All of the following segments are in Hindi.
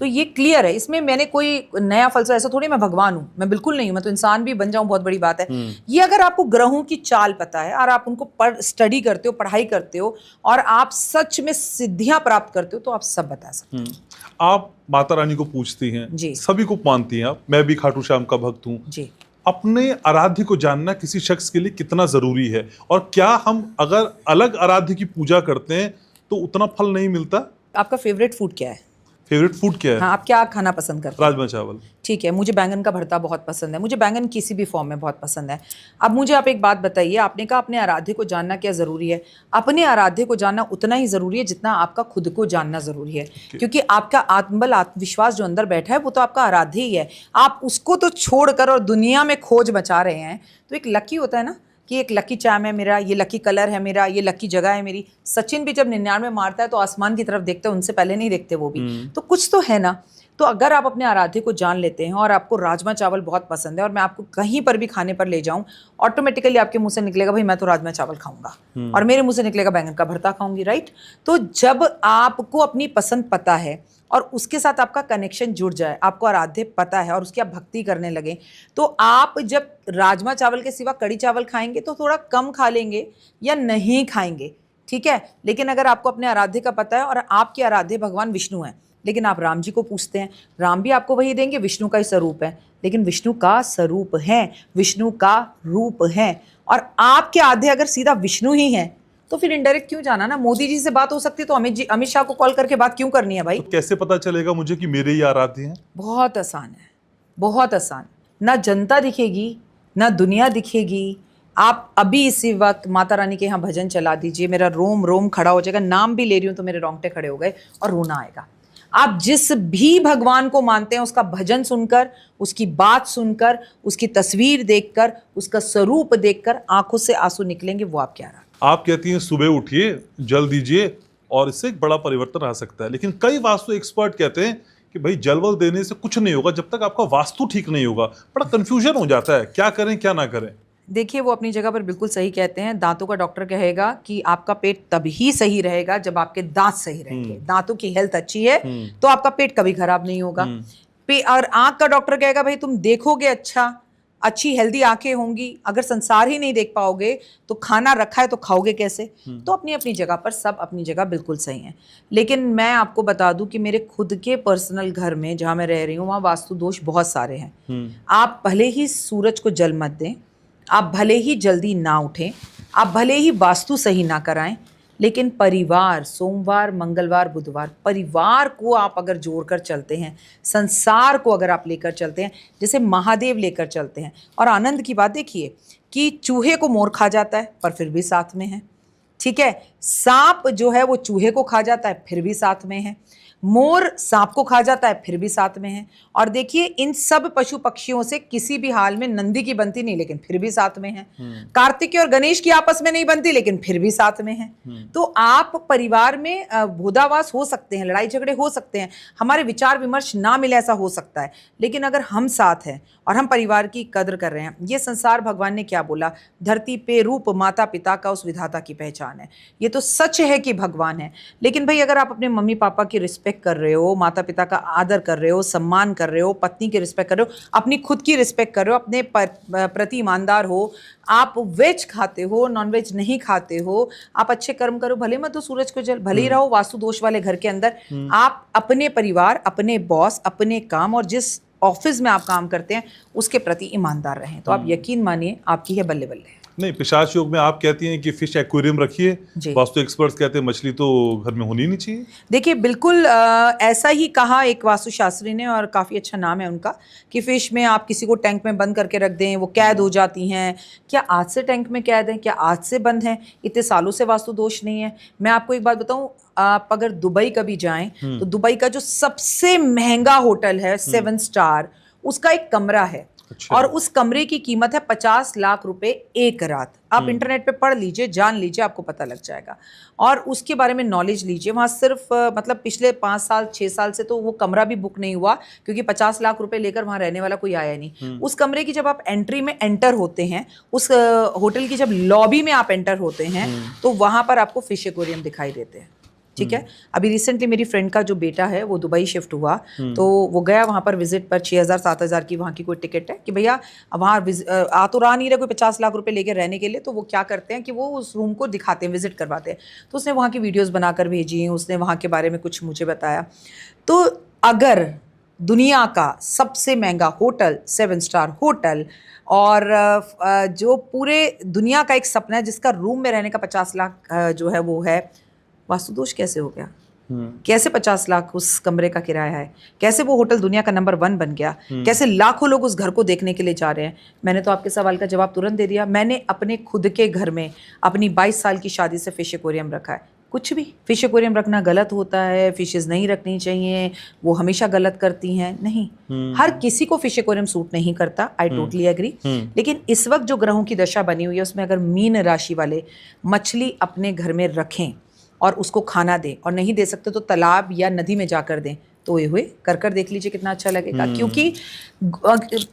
तो ये क्लियर है, इसमें मैंने कोई नया फलसफा, ऐसा थोड़ी मैं भगवान हूँ, मैं बिल्कुल नहीं हूँ, मैं तो इंसान भी बन जाऊँ बहुत बड़ी बात है। ये अगर आपको ग्रहों की चाल पता है और आप उनको स्टडी करते हो, पढ़ाई करते हो और आप सच में सिद्धियां प्राप्त करते हो तो आप सब बता सकते हो। आप माता रानी को पूछती हैं जी, सभी को मानती हैं आप, मैं भी खाटू श्याम का भक्त हूँ जी। अपने आराध्य को जानना किसी शख्स के लिए कितना जरूरी है और क्या हम अगर अलग आराध्य की पूजा करते हैं तो उतना फल नहीं मिलता? आपका फेवरेट फूड क्या है? फेवरेट फूड क्या है? हाँ, आप क्या खाना पसंद करते हैं? राजमा चावल। ठीक है, मुझे बैंगन का भरता बहुत पसंद है, मुझे बैंगन किसी भी फॉर्म में बहुत पसंद है। अब मुझे आप एक बात बताइए, आपने कहा अपने आराध्य को जानना क्या ज़रूरी है। अपने आराध्य को जानना उतना ही ज़रूरी है जितना आपका खुद को जानना ज़रूरी है, क्योंकि आपका आत्मबल, आत्मविश्वास जो अंदर बैठा है वो तो आपका आराध्य ही है। आप उसको तो छोड़कर और दुनिया में खोज मचा रहे हैं। तो एक लकी होता है ना कि एक लकी चाम है मेरा, ये लकी कलर है मेरा, ये लकी जगह है मेरी। सचिन भी जब 99 मारता है तो आसमान की तरफ देखते हैं, उनसे पहले नहीं देखते वो भी। तो कुछ तो है ना। तो अगर आप अपने आराध्य को जान लेते हैं और आपको राजमा चावल बहुत पसंद है और मैं आपको कहीं पर भी खाने पर ले जाऊं, ऑटोमेटिकली आपके मुंह से निकलेगा भाई मैं तो राजमा चावल खाऊंगा, और मेरे मुंह से निकलेगा बैंगन का भरता खाऊंगी, राइट। तो जब आपको अपनी पसंद पता है और उसके साथ आपका कनेक्शन जुड़ जाए, आपको आराध्य पता है और उसकी आप भक्ति करने लगे, तो आप जब राजमा चावल के सिवा कड़ी चावल खाएंगे तो थोड़ा कम खा लेंगे या नहीं खाएंगे, ठीक है। लेकिन अगर आपको अपने आराध्य का पता है और आपके आराध्य भगवान विष्णु हैं, लेकिन आप राम जी को पूछते हैं, राम भी आपको वही देंगे, विष्णु का ही स्वरूप है, लेकिन विष्णु का स्वरूप है, विष्णु का रूप है, और आपके आराध्य अगर सीधा विष्णु ही है तो फिर इनडायरेक्ट क्यों जाना ना। मोदी जी से बात हो सकती है तो अमित शाह को कॉल करके बात क्यों करनी है भाई? तो कैसे पता चलेगा मुझे कि मेरे ही आराध्य हैं? बहुत आसान है, बहुत आसान। ना जनता दिखेगी ना दुनिया दिखेगी। आप अभी इसी वक्त माता रानी के यहाँ भजन चला दीजिए, मेरा रोम रोम खड़ा हो जाएगा। नाम भी ले रही हूँ तो मेरे रोंगटे खड़े हो गए और रोना आएगा। आप जिस भी भगवान को मानते हैं उसका भजन सुनकर, उसकी बात सुनकर, उसकी तस्वीर देखकर, उसका स्वरूप देखकर आंखों से आंसू निकलेंगे, वो आप क्या रहा। आप कहती हैं सुबह उठिए, जल दीजिए और इससे एक बड़ा परिवर्तन आ सकता है, लेकिन कई वास्तु एक्सपर्ट कहते हैं कि भाई जल वल देने से कुछ नहीं होगा जब तक आपका वास्तु ठीक नहीं होगा। बड़ा कंफ्यूजन हो जाता है, क्या करें क्या ना करें। देखिए, वो अपनी जगह पर बिल्कुल सही कहते हैं। दांतों का डॉक्टर कहेगा कि आपका पेट तभी सही रहेगा जब आपके दांत सही रहेंगे। दांतों की हेल्थ अच्छी है तो आपका पेट कभी खराब नहीं होगा। और आंख का डॉक्टर कहेगा भाई तुम देखोगे अच्छा, अच्छी हेल्दी आंखें होंगी, अगर संसार ही नहीं देख पाओगे तो खाना रखा है तो खाओगे कैसे। तो अपनी अपनी जगह पर सब अपनी जगह बिल्कुल सही है। लेकिन मैं आपको बता दूं कि मेरे खुद के पर्सनल घर में जहां मैं रह रही हूँ वहां वास्तु दोष बहुत सारे हैं। आप भले ही सूरज को जल मत दें, आप भले ही जल्दी ना उठें, आप भले ही वास्तु सही ना कराएं, लेकिन परिवार, सोमवार मंगलवार बुधवार, परिवार को आप अगर जोड़कर चलते हैं, संसार को अगर आप लेकर चलते हैं जैसे महादेव लेकर चलते हैं। और आनंद की बात देखिए कि चूहे को मोर खा जाता है पर फिर भी साथ में है, ठीक है। सांप जो है वो चूहे को खा जाता है फिर भी साथ में है, मोर सांप को खा जाता है फिर भी साथ में है। और देखिए इन सब पशु पक्षियों से किसी भी हाल में नंदी की बनती नहीं लेकिन फिर भी साथ में है। कार्तिकेय और गणेश की आपस में नहीं बनती लेकिन फिर भी साथ में है। तो आप परिवार में भूदावास हो सकते हैं, लड़ाई झगड़े हो सकते हैं, हमारे विचार विमर्श ना मिले ऐसा हो सकता है, लेकिन अगर हम साथ हैं और हम परिवार की कदर कर रहे हैं। ये संसार भगवान ने क्या बोला, धरती पे रूप माता पिता का उस विधाता की पहचान है। ये तो सच है कि भगवान है, लेकिन भाई अगर आप अपने मम्मी पापा की रिस्पेक्ट कर रहे हो, माता पिता का आदर कर रहे हो, सम्मान कर रहे हो, पत्नी की रिस्पेक्ट कर रहे हो, अपनी खुद की रिस्पेक्ट कर रहे हो, अपने प्रति ईमानदार हो, आप वेज खाते हो, नॉन वेज नहीं खाते हो, आप अच्छे कर्म करो, भले मत तो सूरज को जल, भले ही रहो वास्तु दोष वाले घर के अंदर, आप अपने परिवार, अपने बॉस, अपने काम और जिस ऑफिस में आप काम करते हैं उसके प्रति ईमानदार रहें, तो आप यकीन मानिए आपकी है बल्ले बल्ले। नहीं, पिशाच योग में आप कहती हैं कि फिश एक्वेरियम रखिए, वास्तु एक्सपर्ट्स कहते हैं मछली तो घर में होनी नहीं चाहिए। देखिए बिल्कुल ऐसा ही कहा एक वास्तुशास्त्री ने, और काफ़ी अच्छा नाम है उनका, कि फिश में आप किसी को टैंक में बंद करके रख दें वो कैद हो जाती हैं। क्या आज से टैंक में कैद हैं? क्या आज से बंद हैं? इतने सालों से वास्तु दोष नहीं है। मैं आपको एक बात बताऊं, आप अगर दुबई कभी जाएं तो दुबई का जो सबसे महंगा होटल है 7 स्टार, उसका एक कमरा है। अच्छा। और उस कमरे की कीमत है 50 लाख रुपए एक रात। आप इंटरनेट पे पढ़ लीजिए, जान लीजिए, आपको पता लग जाएगा और उसके बारे में नॉलेज लीजिए। वहाँ सिर्फ मतलब पिछले 5 साल 6 साल से तो वो कमरा भी बुक नहीं हुआ, क्योंकि 50 लाख रुपए लेकर वहाँ रहने वाला कोई आया नहीं। उस कमरे की जब आप एंट्री में एंटर होते हैं, उस होटल की जब लॉबी में आप एंटर होते हैं, तो वहाँ पर आपको फिश एक्वेरियम दिखाई देते हैं। ठीक है। अभी रिसेंटली मेरी फ्रेंड का जो बेटा है वो दुबई शिफ्ट हुआ, तो वो गया वहाँ पर विजिट पर 6,000-7,000 की वहाँ की कोई टिकट है कि भैया वहाँ आ तो रहा नहीं रहा कोई 50 लाख रुपए लेके रहने के लिए, तो वो क्या करते हैं कि वो उस रूम को दिखाते हैं, विजिट करवाते हैं। तो उसने वहाँ की वीडियोज़ बनाकर भेजी, उसने वहाँ के बारे में कुछ मुझे बताया। तो अगर दुनिया का सबसे महंगा होटल, 7 स्टार होटल, और जो पूरे दुनिया का एक सपना है जिसका रूम में रहने का 50 लाख जो है वो है, वास्तुदोष कैसे हो गया? कैसे 50 लाख उस कमरे का किराया है? कैसे वो होटल दुनिया का नंबर 1 बन गया? कैसे लाखों लोग उस घर को देखने के लिए जा रहे हैं? मैंने तो आपके सवाल का जवाब तुरंत दे दिया। मैंने अपने खुद के घर में अपनी 22 साल की शादी से फिश एक्वेरियम रखा है। कुछ भी फिश एक्वेरियम रखना गलत होता है, फिशेस नहीं रखनी चाहिए, वो हमेशा गलत करती हैं, नहीं। हर किसी को फिश एक्वेरियम सूट नहीं करता, आई टोटली एग्री। लेकिन इस वक्त जो ग्रहों की दशा बनी हुई है उसमें अगर मीन राशि वाले मछली अपने घर में रखें और उसको खाना दें, और नहीं दे सकते तो तालाब या नदी में जाकर दें, तो ये हुए कर देख लीजिए कितना अच्छा लगेगा। क्योंकि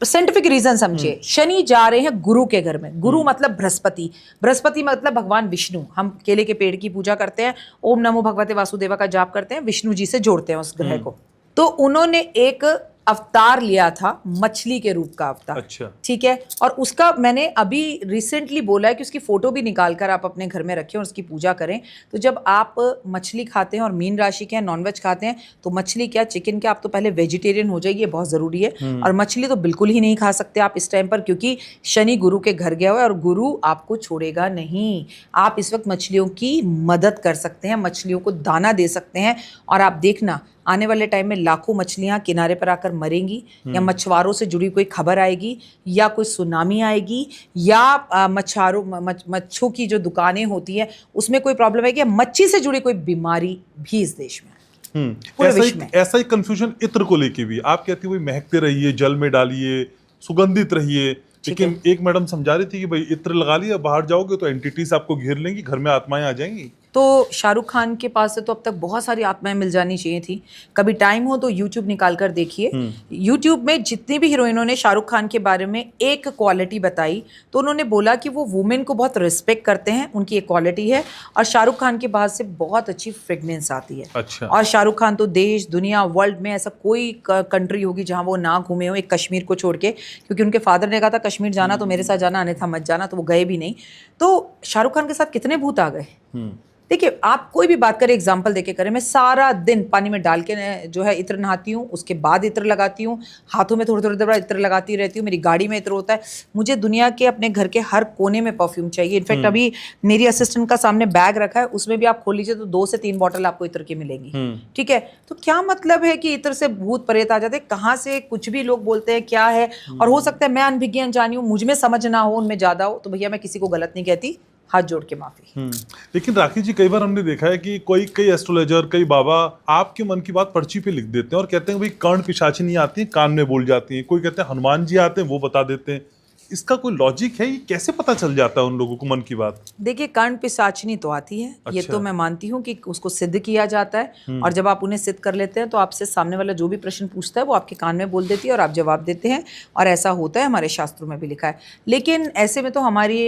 साइंटिफिक रीजन समझिए, शनि जा रहे हैं गुरु के घर में। गुरु मतलब बृहस्पति, बृहस्पति मतलब भगवान विष्णु। हम केले के पेड़ की पूजा करते हैं, ओम नमो भगवते वासुदेवा का जाप करते हैं, विष्णु जी से जोड़ते हैं उस ग्रह को। तो उन्होंने एक अवतार लिया था, मछली के रूप का अवतार। अच्छा। ठीक है। और उसका मैंने अभी रिसेंटली बोला है कि उसकी फोटो भी निकाल कर आप अपने घर में रखें और उसकी पूजा करें। तो जब आप मछली खाते हैं और मीन राशि के हैं, नॉनवेज खाते हैं, तो मछली क्या चिकन क्या, आप तो पहले वेजिटेरियन हो जाइए, बहुत ज़रूरी है। और मछली तो बिल्कुल ही नहीं खा सकते आप इस टाइम पर, क्योंकि शनि गुरु के घर गया हुआ है और गुरु आपको छोड़ेगा नहीं। आप इस वक्त मछलियों की मदद कर सकते हैं, मछलियों को दाना दे सकते हैं। और आप देखना आने वाले टाइम में लाखों मछलियां किनारे पर आकर मरेंगी, या मछुआरों से जुड़ी कोई खबर आएगी, या कोई सुनामी आएगी, या मच्छों की जो दुकानें होती हैं उसमें कोई प्रॉब्लम आएगी, या मच्छी से जुड़ी कोई बीमारी भी इस देश में पूरे विश्व में। ऐसा ही कंफ्यूजन इत्र को लेके भी। आप कहती हुई महकते रहिए, जल में डालिए, सुगंधित रहिए, लेकिन एक मैडम समझा रही थी कि भाई इत्र लगा लिया, बाहर जाओगे तो एंटिटीज आपको घेर लेंगी, घर में आत्माएं आ जाएंगी। तो शाहरुख खान के पास से तो अब तक बहुत सारी आत्माएं मिल जानी चाहिए थी। कभी टाइम हो तो यूट्यूब निकाल कर देखिए। यूट्यूब में जितनी भी हीरोइनों ने शाहरुख खान के बारे में एक क्वालिटी बताई, तो उन्होंने बोला कि वो वुमेन को बहुत रिस्पेक्ट करते हैं, उनकी एक क्वालिटी है। और शाहरुख खान के बाद से बहुत अच्छी फ्रेगनेंस आती है। अच्छा। और शाहरुख खान तो देश दुनिया वर्ल्ड में ऐसा कोई कंट्री होगी जहाँ वो ना घूमे हो, एक कश्मीर को छोड़ के, क्योंकि उनके फादर ने कहा था कश्मीर जाना तो मेरे साथ जाना, अन्यथा मत जाना, तो वो गए भी नहीं। तो शाहरुख खान के साथ कितने भूत आ गए। देखिए, आप कोई भी बात करें एग्जाम्पल देके करें। मैं सारा दिन पानी में डाल के जो है इत्र नहाती हूँ, उसके बाद इत्र लगाती हूँ, हाथों में थोड़ी थोड़ी देर इत्र लगाती रहती हूँ, मेरी गाड़ी में इत्र होता है। मुझे दुनिया के अपने घर के हर कोने में परफ्यूम चाहिए। इनफैक्ट अभी मेरी असिस्टेंट का सामने बैग रखा है, उसमें भी आप खोल लीजिए तो 2 से 3 बॉटल आपको इत्र की मिलेंगी। ठीक है। तो क्या मतलब है कि इत्र से भूत प्रेत आ जाते हैं? कहाँ से कुछ भी लोग बोलते हैं क्या है। और हो सकता है मैं अनभिज्ञ अनजानी हूँ, मुझ में समझ ना हो, उनमें ज्यादा हो, तो भैया मैं किसी को गलत नहीं कहती, हाथ जोड़ के माफी। लेकिन राखी जी, कई बार हमने देखा है कि कई एस्ट्रोलॉजर, कई बाबा आपके मन की बात पर्ची पे लिख देते हैं और कहते हैं भाई कर्ण पिशाचिनी आती है, कान में बोल जाती है। कोई कहते हैं हनुमान जी आते हैं, वो बता देते हैं। इसका कोई लॉजिक है? ये कैसे पता चल जाता है उन लोगों को मन की बात? देखिए, कर्ण पिशाचिनी तो आती है। अच्छा। ये तो मैं मानती हूँ कि उसको सिद्ध किया जाता है, और जब आप उन्हें सिद्ध कर लेते हैं तो आपसे सामने वाला जो भी प्रश्न पूछता है वो आपके कान में बोल देती है और आप जवाब देते हैं, और ऐसा होता है, हमारे शास्त्रों में भी लिखा है। लेकिन ऐसे में तो हमारी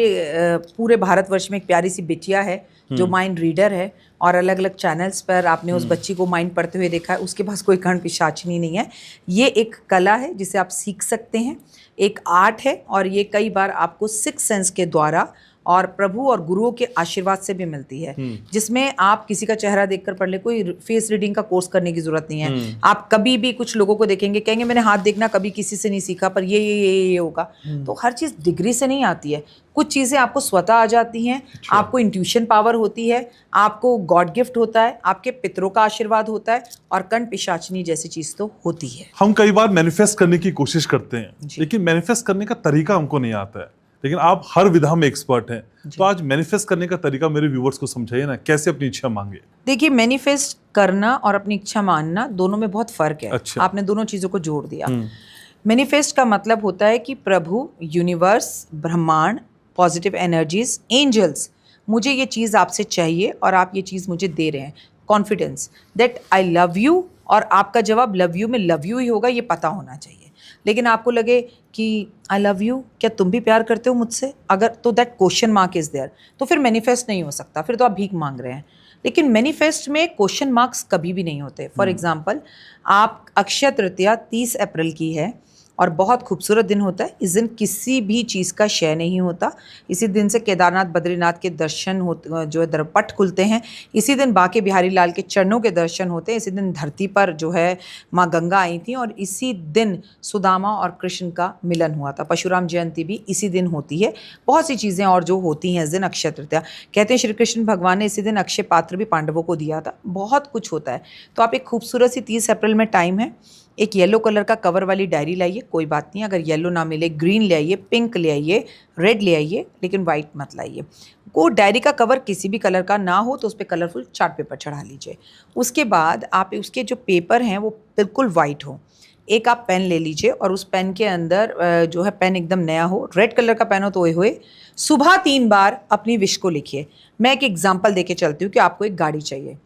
पूरे भारतवर्ष में एक प्यारी सी बिटिया है जो माइंड रीडर है, और अलग अलग चैनल्स पर आपने उस बच्ची को माइंड पढ़ते हुए देखा है। उसके पास कोई कर्ण पिशाचिनी नहीं है। ये एक कला है जिसे आप सीख सकते हैं, एक आर्ट है, और ये कई बार आपको 6 सेंस के द्वारा और प्रभु और गुरुओं के आशीर्वाद से भी मिलती है, जिसमें आप किसी का चेहरा देखकर पढ़ ले। कोई फेस रीडिंग का कोर्स करने की जरूरत नहीं है। आप कभी भी कुछ लोगों को देखेंगे, कहेंगे मैंने हाथ देखना कभी किसी से नहीं सीखा, पर ये होगा। तो हर चीज़ डिग्री से नहीं आती है, कुछ चीज़ें आपको स्वतः आ जाती हैं। अच्छा। आपको इंट्यूशन पावर होती है, आपको गॉड गिफ्ट होता है, आपके पितरों का आशीर्वाद होता है, और कर्ण पिशाचिनी जैसी चीज़ तो होती है। हम कई बार मैनिफेस्ट करने की कोशिश करते हैं, लेकिन मैनिफेस्ट करने का तरीका हमको नहीं आता है। लेकिन आप हर विधा में एक्सपर्ट हैं, तो आज मैनिफेस्ट करने का तरीका मेरे व्यूवर्स को समझाइए ना, कैसे अपनी इच्छा मांगे। देखिए, मैनिफेस्ट करना और अपनी इच्छा मानना दोनों में बहुत फर्क है। अच्छा। आपने दोनों चीज़ों को जोड़ दिया। मैनिफेस्ट का मतलब होता है कि प्रभु, यूनिवर्स, ब्रह्मांड, पॉजिटिव एनर्जीज, एंजल्स, मुझे ये चीज़ आपसे चाहिए और आप ये चीज़ मुझे दे रहे हैं। Confidence that I love you, और आपका जवाब लव यू में लव यू ही होगा, ये पता होना चाहिए। लेकिन आपको लगे कि आई लव यू, क्या तुम भी प्यार करते हो मुझसे? अगर तो that question mark is there, तो फिर मैनिफेस्ट नहीं हो सकता, फिर तो आप भीख मांग रहे हैं। लेकिन मैनिफेस्ट में क्वेश्चन मार्क्स कभी भी नहीं होते। फॉर एग्जाम्पल, आप अक्षय तृतीया 30 अप्रैल की है और बहुत खूबसूरत दिन होता है। इस दिन किसी भी चीज़ का क्षय नहीं होता। इसी दिन से केदारनाथ बद्रीनाथ के दर्शन होते, जो है दरपट खुलते हैं। इसी दिन बांके बिहारी लाल के चरणों के दर्शन होते हैं। इसी दिन धरती पर जो है माँ गंगा आई थी और इसी दिन सुदामा और कृष्ण का मिलन हुआ था। परशुराम जयंती भी इसी दिन होती है। बहुत सी चीज़ें और जो होती हैं इस दिन अक्षय तृतीया। कहते हैं श्री कृष्ण भगवान ने इसी दिन अक्षय पात्र भी पांडवों को दिया था। बहुत कुछ होता है। तो आप एक खूबसूरत सी 30 अप्रैल में टाइम है, एक येलो कलर का कवर वाली डायरी लाइए। कोई बात नहीं, अगर येलो ना मिले ग्रीन ले आइए, पिंक ले आइए, रेड ले आइए, लेकिन वाइट मत लाइए। वो डायरी का कवर किसी भी कलर का ना हो तो उस पर कलरफुल चार्ट पेपर चढ़ा लीजिए। उसके बाद आप उसके जो पेपर हैं वो बिल्कुल वाइट हो। एक आप पेन ले लीजिए और उस पेन के अंदर जो है पेन एकदम नया हो, रेड कलर का पेन हो तो ओए होए सुबह 3 बार अपनी विश को लिखिए। मैं एक एग्जाम्पल देके चलती हूँ कि आपको एक गाड़ी चाहिए।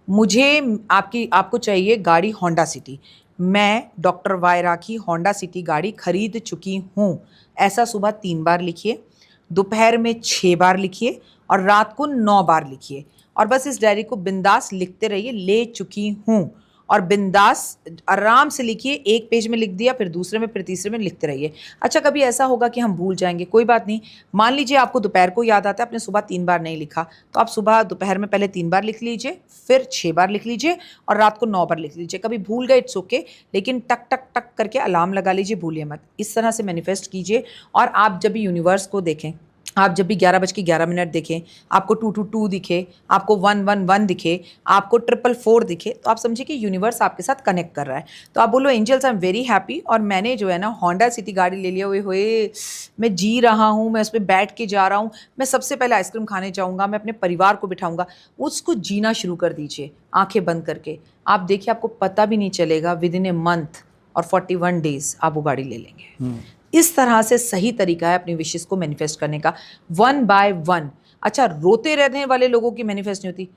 मुझे आपको चाहिए गाड़ी होंडा सिटी। मैं डॉक्टर वाई राखी होंडा सिटी गाड़ी खरीद चुकी हूँ, ऐसा सुबह 3 बार लिखिए, दोपहर में 6 बार लिखिए और रात को 9 बार लिखिए। और बस इस डायरी को बिंदास लिखते रहिए, ले चुकी हूँ, और बिंदास आराम से लिखिए। एक पेज में लिख दिया, फिर दूसरे में, फिर तीसरे में लिखते रहिए। अच्छा, कभी ऐसा होगा कि हम भूल जाएंगे, कोई बात नहीं। मान लीजिए आपको दोपहर को याद आता है, आपने सुबह 3 बार नहीं लिखा, तो आप सुबह दोपहर में पहले 3 बार लिख लीजिए, फिर 6 बार लिख लीजिए और रात को 9 बार लिख लीजिए। कभी भूल गए इट्स ओके, लेकिन टक टक टक करके अलार्म लगा लीजिए, भूलिए मत। इस तरह से मैनिफेस्ट कीजिए। और आप जब भी यूनिवर्स को देखें, आप जब भी 11:11 देखें, आपको 222 दिखे, आपको 111 दिखे, आपको 444 दिखे, तो आप समझिए कि यूनिवर्स आपके साथ कनेक्ट कर रहा है। तो आप बोलो angels I am very happy, और मैंने जो है ना होंडा सिटी गाड़ी ले लिया हुए मैं जी रहा हूँ, मैं उस पर बैठ के जा रहा हूँ, मैं सबसे पहले आइसक्रीम खाने जाऊँगा, मैं अपने परिवार को बिठाऊँगा। उसको जीना शुरू कर दीजिए आंखें बंद करके। आप देखिए, आपको पता भी नहीं चलेगा, विद इन ए मंथ और 41 डेज आप वो गाड़ी ले लेंगे। इस तरह से सही तरीका है अपनी विशेस को मैनिफेस्ट करने का, 1 बाय 1। अच्छा, रोते रहने वाले लोगों की मैनिफेस्ट नहीं होती।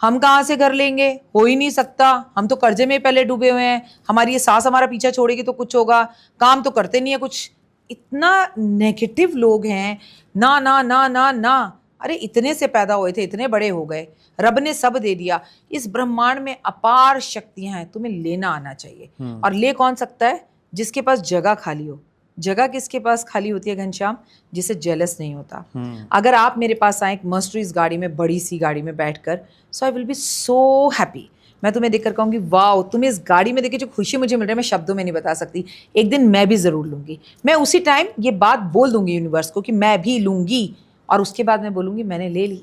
हम कहाँ से घर लेंगे, हो ही नहीं सकता, हम तो कर्जे में पहले डूबे हुए हैं, हमारी ये सास हमारा पीछा छोड़ेगी तो कुछ होगा, काम तो करते नहीं है कुछ। इतना नेगेटिव लोग हैं। ना ना ना ना ना, अरे इतने से पैदा हुए थे, इतने बड़े हो गए, रब ने सब दे दिया। इस ब्रह्मांड में अपार शक्तियां हैं, तुम्हें लेना आना चाहिए। और ले कौन सकता है? जिसके पास जगह खाली हो। जगह किसके पास खाली होती है घनश्याम? जिसे जेलस नहीं होता। अगर आप मेरे पास आए एक मर्सिडीज गाड़ी में, बड़ी सी गाड़ी में बैठकर, so I will be so happy. मैं तुम्हें देखकर कहूँगी वाओ, तुम्हें इस गाड़ी में देखिए जो खुशी मुझे मिल रही है, मैं शब्दों में नहीं बता सकती। एक दिन मैं भी ज़रूर लूँगी। मैं उसी टाइम ये बात बोल दूंगी यूनिवर्स को कि मैं भी लूँगी, और उसके बाद मैं बोलूँगी मैंने ले ली,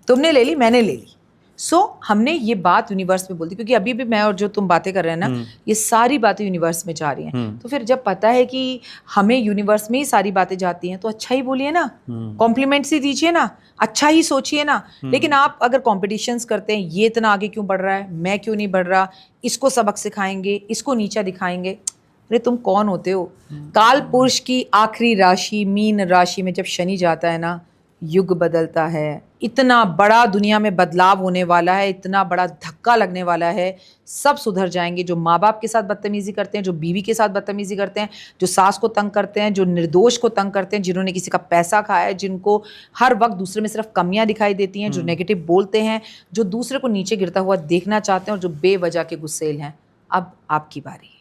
तुमने ले ली, मैंने ले ली। सो हमने ये बात यूनिवर्स में बोल दी, क्योंकि अभी भी मैं और जो तुम बातें कर रहे हैं ना, ये सारी बातें यूनिवर्स में जा रही हैं। तो फिर जब पता है कि हमें यूनिवर्स में ही सारी बातें जाती हैं, तो अच्छा ही बोलिए ना, कॉम्प्लीमेंट्स ही दीजिए ना, अच्छा ही सोचिए ना। लेकिन आप अगर कॉम्पिटिशन्स करते हैं, ये इतना आगे क्यों बढ़ रहा है, मैं क्यों नहीं बढ़ रहा, इसको सबक सिखाएंगे, इसको नीचा दिखाएंगे, अरे तुम कौन होते हो? काल पुरुष की आखिरी राशि मीन राशि में जब शनि जाता है ना, युग बदलता है। इतना बड़ा दुनिया में बदलाव होने वाला है, इतना बड़ा धक्का लगने वाला है। सब सुधर जाएंगे। जो माँ बाप के साथ बदतमीजी करते हैं, जो बीवी के साथ बदतमीजी करते हैं, जो सास को तंग करते हैं, जो निर्दोष को तंग करते हैं, जिन्होंने किसी का पैसा खाया है, जिनको हर वक्त दूसरे में सिर्फ कमियां दिखाई देती हैं, जो नेगेटिव बोलते हैं, जो दूसरे को नीचे गिरता हुआ देखना चाहते हैं, और जो बेवजह के गुस्सेल हैं, अब आपकी बारी है।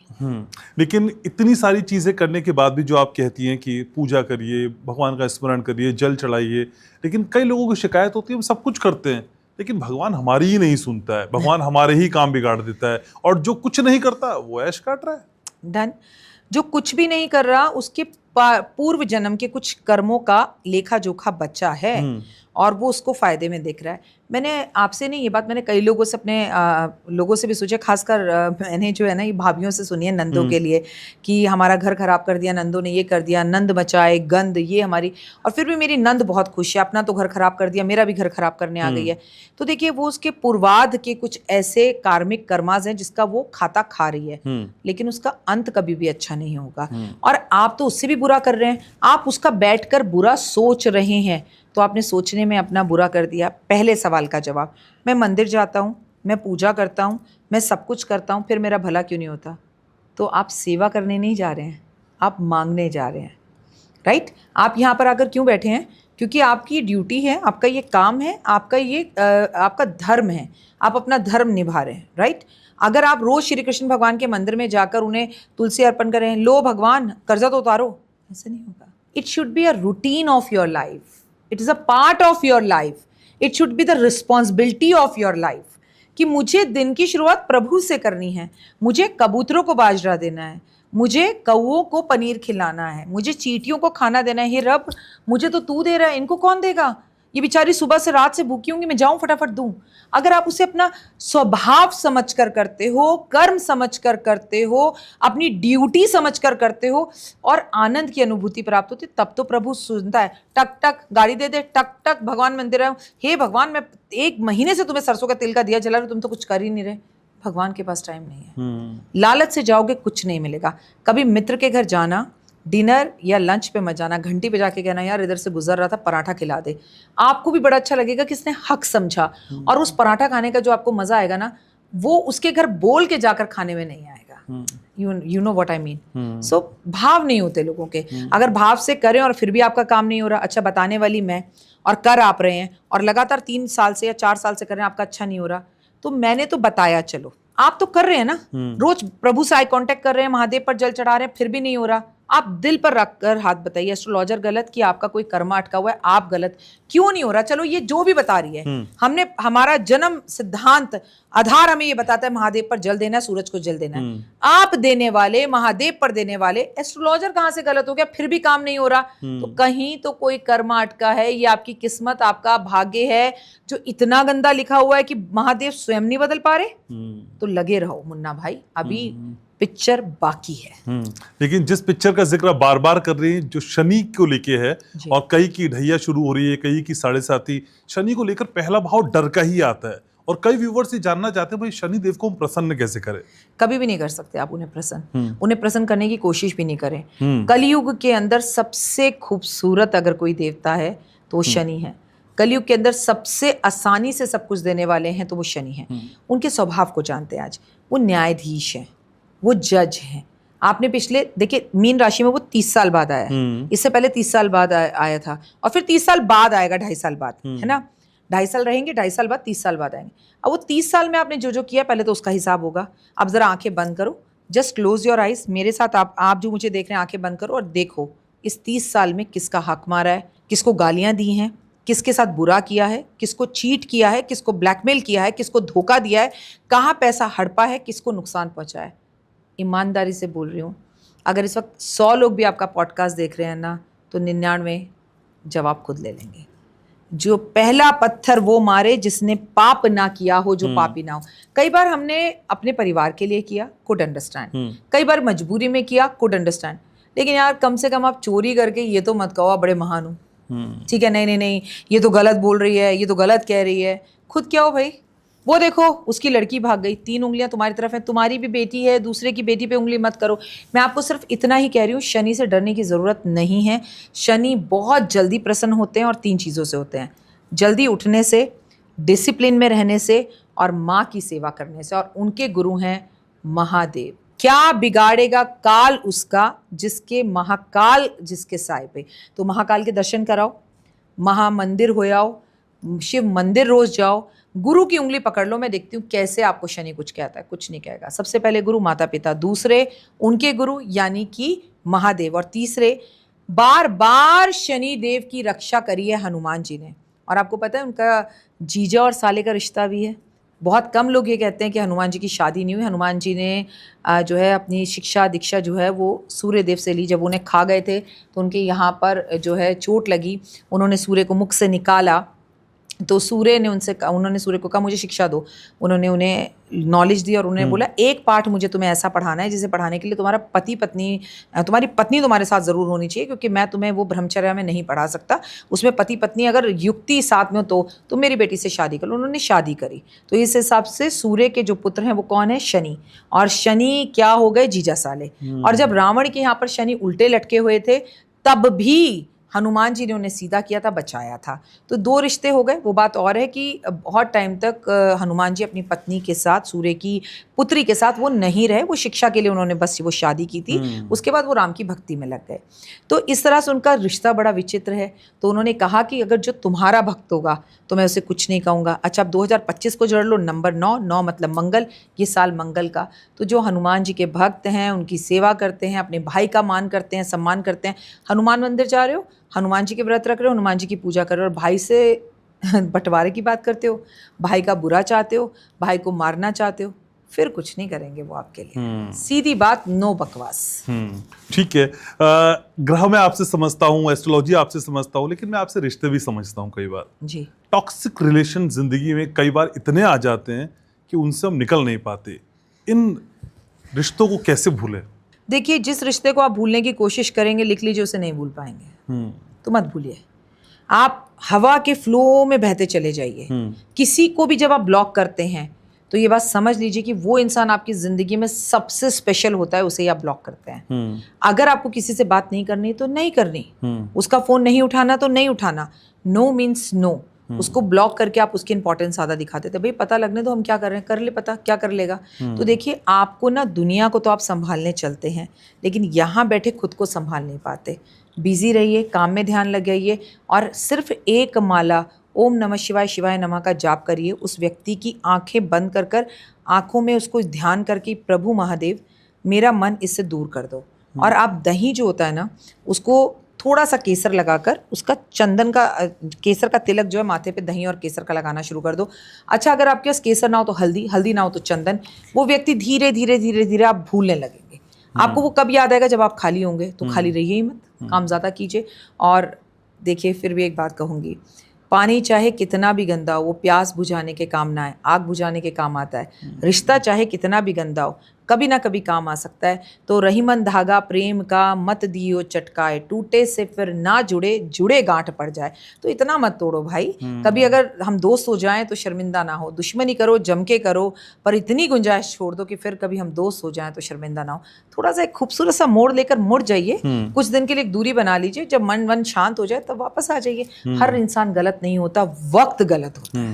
लेकिन इतनी सारी चीजें करने के बाद भी जो आप कहती हैं कि पूजा करिए, भगवान का स्मरण करिए, जल चढ़ाइए, लेकिन कई लोगों की शिकायत होती है हम सब कुछ करते हैं लेकिन भगवान हमारी ही नहीं सुनता है, भगवान हमारे ही काम बिगाड़ देता है, और जो कुछ नहीं करता वो ऐश काट रहा है। डन। जो कुछ भी नहीं कर रहा उसके पूर्व जन्म के कुछ कर्मों का लेखा जोखा बच्चा है, और वो उसको फायदे में देख रहा है। मैंने आपसे नहीं, ये बात मैंने कई लोगों से, अपने लोगों से भी सोचा, खासकर मैंने जो है ना ये भाभियों से सुनी है नंदों के लिए, कि हमारा घर खराब कर दिया नंदों ने, ये कर दिया, नंद मचाए गंद, ये हमारी। और फिर भी मेरी नंद बहुत खुश है, अपना तो घर खराब कर दिया, मेरा भी घर खराब करने आ गई है। तो देखिए, वो उसके पूर्वाध के कुछ ऐसे कार्मिक कर्माज हैं जिसका वो खाता खा रही है, लेकिन उसका अंत कभी भी अच्छा नहीं होगा। और आप तो उससे भी बुरा कर रहे हैं, आप उसका बैठकर बुरा सोच रहे हैं, तो आपने सोचने में अपना बुरा कर दिया। पहले सवाल का जवाब, मैं मंदिर जाता हूँ, मैं पूजा करता हूँ, मैं सब कुछ करता हूँ, फिर मेरा भला क्यों नहीं होता? तो आप सेवा करने नहीं जा रहे हैं, आप मांगने जा रहे हैं, राइट? आप यहाँ पर आकर क्यों बैठे हैं? क्योंकि आपकी ड्यूटी है, आपका ये काम है, आपका ये आपका धर्म है, आप अपना धर्म निभा रहे हैं, राइट। अगर आप रोज श्री कृष्ण भगवान के मंदिर में जाकर उन्हें तुलसी अर्पण करें, लो भगवान कर्जा तो उतारो, ऐसे नहीं होगा। It should be a routine of your life, it is a part of your life, it should be the responsibility of your life कि मुझे दिन की शुरुआत प्रभु से करनी है, मुझे कबूतरों को बाजरा देना है, मुझे कौओं को पनीर खिलाना है, मुझे चींटियों को खाना देना है। हे रब, मुझे तो तू दे रहा है, इनको कौन देगा? ये बेचारी सुबह से रात से भूखी होंगी, मैं जाऊं फटाफट दूं। अगर आप उसे अपना स्वभाव समझकर करते हो, कर्म समझकर करते हो, अपनी ड्यूटी समझकर करते हो और आनंद की अनुभूति प्राप्त होती, तब तो प्रभु सुनता है। टक टक गाड़ी दे दे, टक टक भगवान मंदिर आऊं, हे भगवान मैं 1 महीने से तुम्हें सरसों का तेल का दिया जला रहा हूं, तुम तो कुछ कर ही नहीं रहे। भगवान के पास टाइम नहीं है। लालच से जाओगे कुछ नहीं मिलेगा। कभी मित्र के घर जाना, डिनर या लंच पे मत जाना, घंटी पे जाके कहना यार इधर से गुजर रहा था, पराठा खिला दे। आपको भी बड़ा अच्छा लगेगा कि इसने हक समझा, और उस पराठा खाने का जो आपको मजा आएगा ना, वो उसके घर बोल के जाकर खाने में नहीं आएगा। You know what I mean. So भाव नहीं होते लोगों के। अगर भाव से करें और फिर भी आपका काम नहीं हो रहा, अच्छा बताने वाली मैं, और कर आप रहे हैं और लगातार 3 साल से या 4 साल से कर रहे हैं, आपका अच्छा नहीं हो रहा, तो मैंने तो बताया, चलो आप तो कर रहे हैं ना, रोज प्रभु से आई कांटेक्ट कर रहे हैं, महादेव पर जल चढ़ा रहे हैं, फिर भी नहीं हो रहा, आप दिल पर रखकर हाथ बताइए, एस्ट्रोलॉजर गलत कि आपका कोई कर्मा अटका हुआ है, आप गलत, क्यों नहीं हो रहा? चलो ये जो भी बता रही है, हमने हमारा जन्म सिद्धांत आधार हमें ये बताता है महादेव पर जल देना है, सूरज को जल देना है। आप देने वाले, महादेव पर देने वाले, एस्ट्रोलॉजर कहां से गलत हो गया? फिर भी काम नहीं हो रहा, तो कहीं तो कोई कर्मा अटका है, ये आपकी किस्मत, आपका भाग्य है जो इतना गंदा लिखा हुआ है कि महादेव स्वयं नहीं बदल पा रहे। तो लगे रहो मुन्ना भाई, अभी पिक्चर बाकी है। लेकिन जिस पिक्चर का जिक्र आप बार बार कर रही हैं, जो शनि को लेके है, और कई की ढैया शुरू हो रही है, कई की 7.5, शनि को लेकर पहला भाव डर का ही आता है, और कई व्यूवर्स ये जानना चाहते हैं भाई शनि देव को हम प्रसन्न कैसे करें? कभी भी नहीं कर सकते आप उन्हें प्रसन्न, उन्हें प्रसन्न करने की कोशिश भी नहीं करें। कलयुग के अंदर सबसे खूबसूरत अगर कोई देवता है तो वो शनि है। कलयुग के अंदर सबसे आसानी से सब कुछ देने वाले हैं तो वो शनि हैं। उनके स्वभाव को जानते हैं आज। वो न्यायाधीश हैं, वो जज हैं। आपने पिछले देखिए मीन राशि में वो 30 साल बाद आया है, इससे पहले 30 साल बाद आया था, और फिर 30 साल बाद आएगा, 2.5 साल बाद, है ना। 2.5 साल रहेंगे, 2.5 साल बाद 30 साल बाद आएंगे। अब वो 30 साल में आपने जो जो किया पहले तो उसका हिसाब होगा। अब जरा आंखें बंद करो, जस्ट क्लोज योर आइज, मेरे साथ आप जो मुझे देख रहे हैं आंखें बंद करो और देखो इस 30 साल में किसका हक मारा है, किसको गालियां दी हैं, किसके साथ बुरा किया है, किसको चीट किया है, किसको ब्लैकमेल किया है, किसको धोखा दिया है, कहाँ पैसा हड़पा है, किसको नुकसान पहुंचा है। ईमानदारी से बोल रही हूँ, अगर इस वक्त 100 लोग भी आपका पॉडकास्ट देख रहे हैं ना, तो 99 जवाब खुद ले लेंगे। जो पहला पत्थर वो मारे जिसने पाप ना किया हो, जो पापी ना हो। कई बार हमने अपने परिवार के लिए किया, कुड अंडरस्टैंड, कई बार मजबूरी में किया, कुड अंडरस्टैंड, लेकिन यार कम से कम आप चोरी करके ये तो मत कहो आप बड़े महान हो, ठीक है, नहीं नहीं नहीं ये तो गलत बोल रही है, ये तो गलत कह रही है। खुद क्या हो भाई? वो देखो उसकी लड़की भाग गई, 3 उंगलियां तुम्हारी तरफ हैं, तुम्हारी भी बेटी है, दूसरे की बेटी पे उंगली मत करो। मैं आपको सिर्फ इतना ही कह रही हूँ, शनि से डरने की ज़रूरत नहीं है। शनि बहुत जल्दी प्रसन्न होते हैं और 3 चीज़ों से होते हैं, जल्दी उठने से, डिसिप्लिन में रहने से और माँ की सेवा करने से, और उनके गुरु हैं महादेव। क्या बिगाड़ेगा काल उसका जिसके महाकाल जिसके साए पे। तो महाकाल के दर्शन कराओ, महामंदिर हो आओ, शिव मंदिर रोज जाओ, गुरु की उंगली पकड़ लो। मैं देखती हूँ कैसे आपको शनि कुछ कहता है, कुछ नहीं कहेगा। सबसे पहले गुरु माता पिता, दूसरे उनके गुरु यानी कि महादेव, और तीसरे बार बार शनि देव की रक्षा करी है हनुमान जी ने। और आपको पता है उनका जीजा और साले का रिश्ता भी है। बहुत कम लोग ये कहते हैं कि हनुमान जी की शादी नहीं हुई। हनुमान जी ने जो है अपनी शिक्षा दीक्षा जो है वो सूर्य देव से ली। जब उन्हें खा गए थे तो उनके यहाँ पर जो है चोट लगी, उन्होंने सूर्य को मुख से निकाला, तो सूर्य ने उन्होंने सूर्य को कहा मुझे शिक्षा दो। उन्होंने उन्हें नॉलेज दी और उन्होंने बोला एक पाठ मुझे तुम्हें ऐसा पढ़ाना है जिसे पढ़ाने के लिए तुम्हारी पत्नी तुम्हारे साथ ज़रूर होनी चाहिए, क्योंकि मैं तुम्हें वो ब्रह्मचर्या में नहीं पढ़ा सकता। उसमें पति पत्नी अगर युक्ति साथ में हो तो मेरी बेटी से शादी कर लो। उन्होंने शादी करी। तो इस हिसाब से सूर्य के जो पुत्र हैं वो कौन है? शनि। और शनि क्या हो गए? जीजा साले। और जब रावण के यहाँ पर शनि उल्टे लटके हुए थे तब भी हनुमान जी ने उन्हें सीधा किया था, बचाया था। तो 2 रिश्ते हो गए। वो बात और है कि बहुत टाइम तक हनुमान जी अपनी पत्नी के साथ, सूर्य की पुत्री के साथ वो नहीं रहे। वो शिक्षा के लिए उन्होंने बस वो शादी की थी। उसके बाद वो राम की भक्ति में लग गए। तो इस तरह से उनका रिश्ता बड़ा विचित्र है। तो उन्होंने कहा कि अगर जो तुम्हारा भक्त होगा तो मैं उसे कुछ नहीं कहूँगा। अच्छा, अब 2025 को जोड़ लो, नंबर 9, 9 मतलब मंगल, ये साल मंगल का। तो जो हनुमान जी के भक्त हैं, उनकी सेवा करते हैं, अपने भाई का मान करते हैं, सम्मान करते हैं, हनुमान मंदिर जा रहे हो, हनुमान जी के व्रत रख रहे हो, हनुमान जी की पूजा कर रहे हो, और भाई से बंटवारे की बात करते हो, भाई का बुरा चाहते हो, भाई को मारना चाहते हो, फिर कुछ नहीं करेंगे वो आपके लिए। सीधी बात, नो बकवास। ठीक है। ग्रह मैं आपसे समझता हूँ, एस्ट्रोलॉजी आपसे समझता हूँ, लेकिन मैं आपसे रिश्ते भी समझता हूँ कई बार। जी। टॉक्सिक रिलेशन जिंदगी में कई बार इतने आ जाते हैं कि उनसे हम निकल नहीं पाते। इन रिश्तों को कैसे भूलें? देखिए, जिस रिश्ते को आप भूलने की कोशिश करेंगे, लिख लीजिए, उसे नहीं भूल पाएंगे। तो मत भूलिए। आप हवा के फ्लो में बहते चले जाइए। किसी को भी जब आप ब्लॉक करते हैं तो ये बात समझ लीजिए कि वो इंसान आपकी जिंदगी में सबसे स्पेशल होता है, उसे ही आप ब्लॉक करते हैं। अगर आपको किसी से बात नहीं करनी तो नहीं करनी, उसका फोन नहीं उठाना तो नहीं उठाना। No means no. उसको ब्लॉक करके आप उसकी इंपॉर्टेंस ज़्यादा दिखाते थे। भाई पता लगने तो हम क्या कर रहे हैं, कर ले, पता क्या कर लेगा। तो देखिए, आपको ना दुनिया को तो आप संभालने चलते हैं, लेकिन यहाँ बैठे खुद को संभाल नहीं पाते। बिजी रहिए, काम में ध्यान लगाइए, और सिर्फ एक माला ओम नमः शिवाय शिवाय नमः का जाप करिए। उस व्यक्ति की आंखें बंद कर कर आंखों में उसको ध्यान करके, प्रभु महादेव मेरा मन इससे दूर कर दो। और आप दही जो होता है ना, उसको थोड़ा सा केसर लगाकर, उसका चंदन का, केसर का तिलक जो है माथे पे दही और केसर का लगाना शुरू कर दो। अच्छा, अगर आपके पास केसर ना हो तो हल्दी, हल्दी ना हो तो चंदन। वो व्यक्ति धीरे धीरे धीरे धीरे आप भूलने लगेंगे। आपको वो कब याद आएगा? जब आप खाली होंगे। तो खाली रहिए ही मत, काम ज़्यादा कीजिए। और देखिए, फिर भी एक बात कहूँगी, पानी चाहे कितना भी गंदा हो, वो प्यास बुझाने के काम ना है, आग बुझाने के काम आता है। रिश्ता चाहे कितना भी गंदा हो, कभी ना कभी काम आ सकता है। तो रहीमन धागा प्रेम का मत दियो चटकाए, टूटे से फिर ना जुड़े, जुड़े गांठ पड़ जाए। तो इतना मत तोड़ो भाई। कभी अगर हम दोस्त हो जाएं तो शर्मिंदा ना हो। दुश्मनी करो, जम के करो, पर इतनी गुंजाइश छोड़ दो कि फिर कभी हम दोस्त हो जाएं तो शर्मिंदा ना हो। थोड़ा सा एक खूबसूरत सा मोड़ लेकर मुड़ जाइए, कुछ दिन के लिए एक दूरी बना लीजिए। जब मन शांत हो जाए तब वापस आ जाइए। हर इंसान गलत नहीं होता, वक्त गलत होता है।